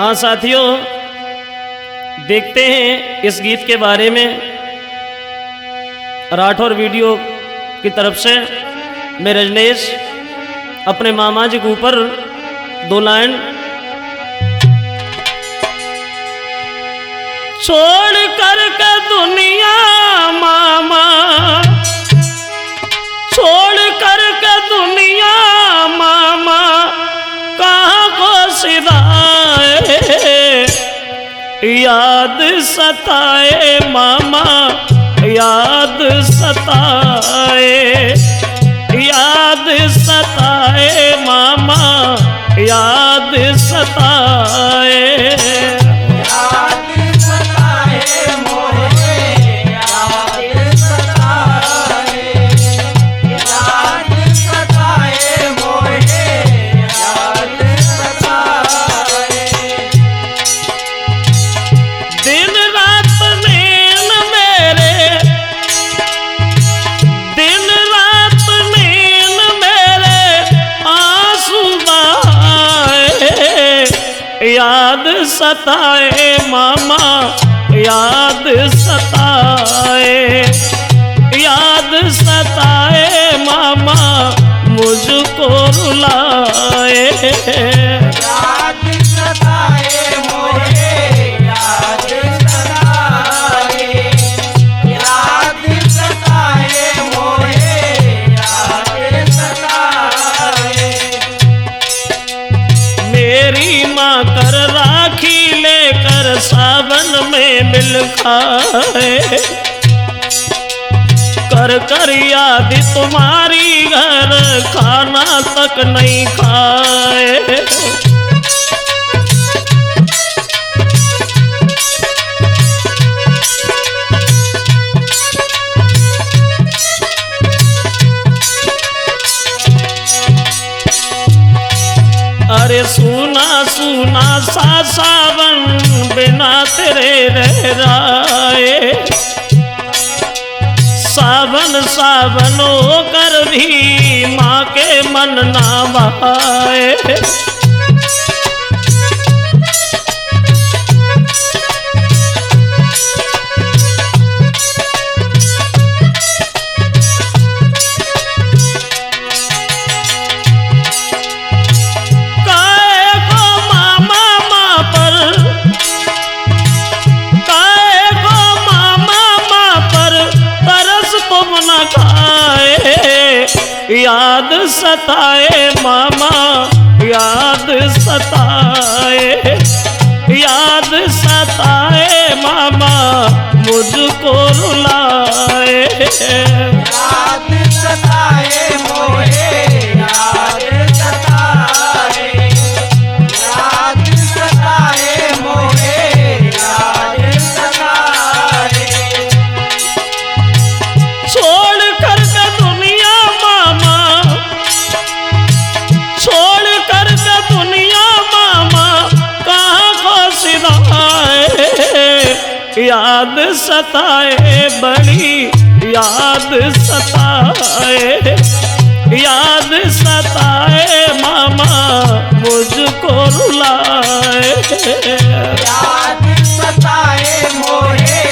हाँ साथियों, देखते हैं इस गीत के बारे में। राठौर वीडियो की तरफ से मैं रजनेश अपने मामा जी के ऊपर 2 लाइन। छोड़ कर के दुनिया मामा, छोड़ कर के दुनिया मामा, कहाँ को सिधाए, याद सताए मामा, याद सताए, याद सताए मामा, याद सताए। याद सताए मामा, याद सताए, याद सताए मामा, मुझको रुलाए। याद सताए मोहे, याद सताए, याद सताए मोहे, याद सताए। मेरी माँ कर राखी लेकर सावन में मिल खाए, कर कर याद तुम्हारी घर खाना तक नहीं खाए। अरे सुना सुना सा सावन बिना तेरे रह राए, सावन सावन होकर भी माँ के मन ना भाए। याद सताए मामा, याद सताए, याद सताए मामा, मुझको रुलाए। याद सताए मोहे, याद सताए, याद सताए मोहे, याद सताए। छोड़ कर के दुनिया मामा, छोड़ कर के दुनिया मामा, कहाँ को सिधाए, याद सताए बड़ी, याद सताए, याद सताए मामा, मुझको रुलाए। याद सताए मोहे,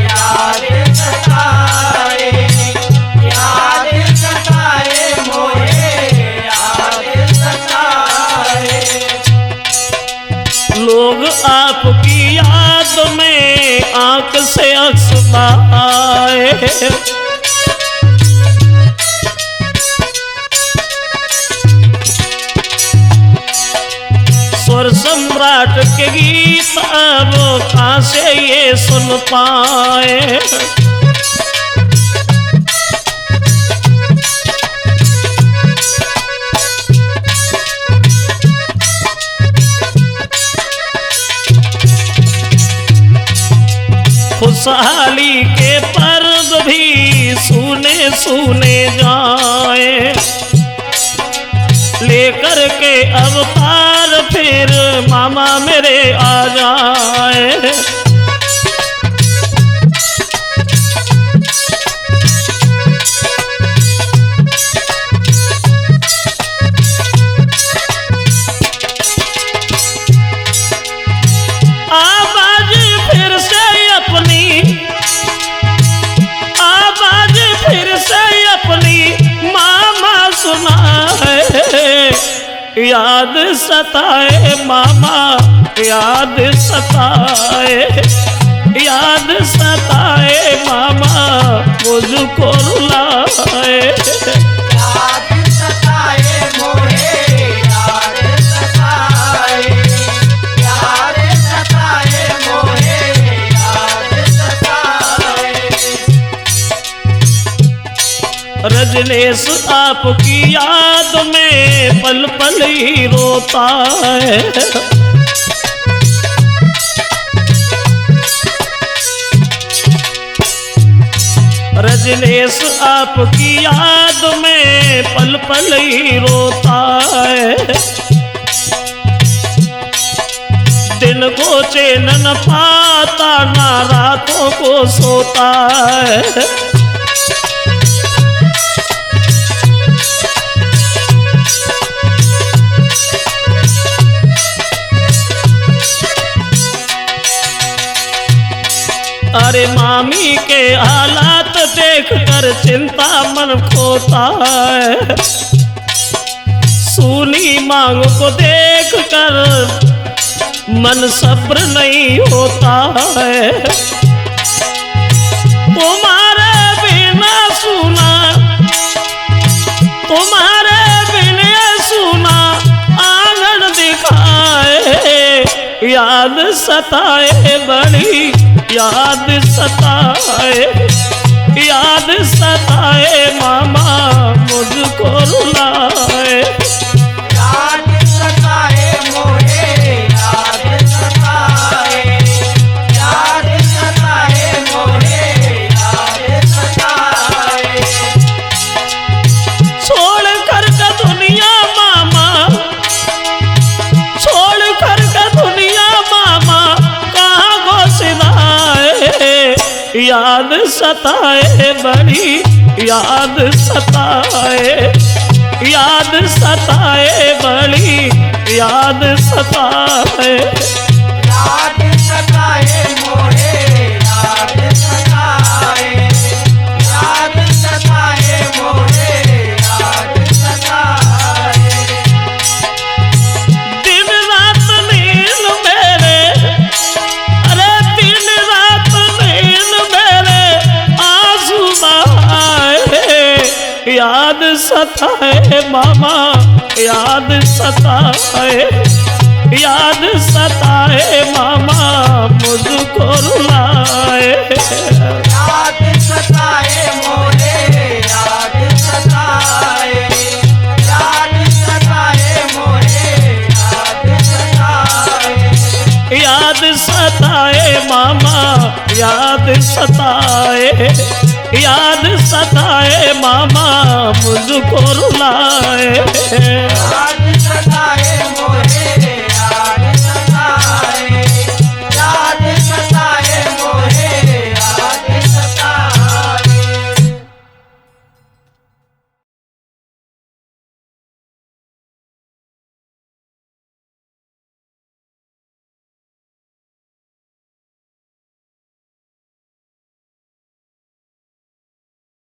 याद सताए, याद सताए मोहे, याद सताए। लोग आपकी याद में आंख से अश्रु बहाए, स्वर सम्राट के गीत अब कहाँ से ये सुन पाए। खुशहाली के पर्व भी सुने सुने जाए, लेकर के अवतार फिर मामा मेरे आ जाए। याद सताए मामा, याद सताए, याद सताए मामा मुझको रुलाए। याद सताए मोहे, याद सताए, याद सताए मोहे, याद सताए। रजनीश आपकी याद में पल पल ही रोता है। रजनीश आपकी याद में पल पल ही रोता है। दिन को चैन न पाता, ना रातों को सोता है। अरे मामी के हालात देख कर चिंता मन खोता है। सूनी मांग को देख कर मन सब्र नहीं होता है। तुम्हारे बिना सुना, तुम्हारे बिना सुना आंगन दिखाए। याद सताए बड़ी, याद सताए, याद सताए मामा मुझको रुलाए। याद सताए मोहे, याद सताए, याद सताए मोहे, याद सताए। छोड़ कर का दुनिया मामा, छोड़ कर का दुनिया मामा कहाँ घोषिदाए। याद सताए बड़ी, याद सताए, याद सताए बड़ी, याद सताए। याद सताए मोहे, याद सताए, याद सताए मोहे, याद सताए। दिन रात नींद मेरे, अरे दिन रात नींद मेरे आंसू बहाए। याद सताए मामा, याद सताए, याद सताए मामा मुझको रुलाए। याद सताए मोहे, याद सताए, याद सताए मोहे, याद सताए। याद सताए मामा, याद सताए, याद सताए मामा मुझको रुलाए।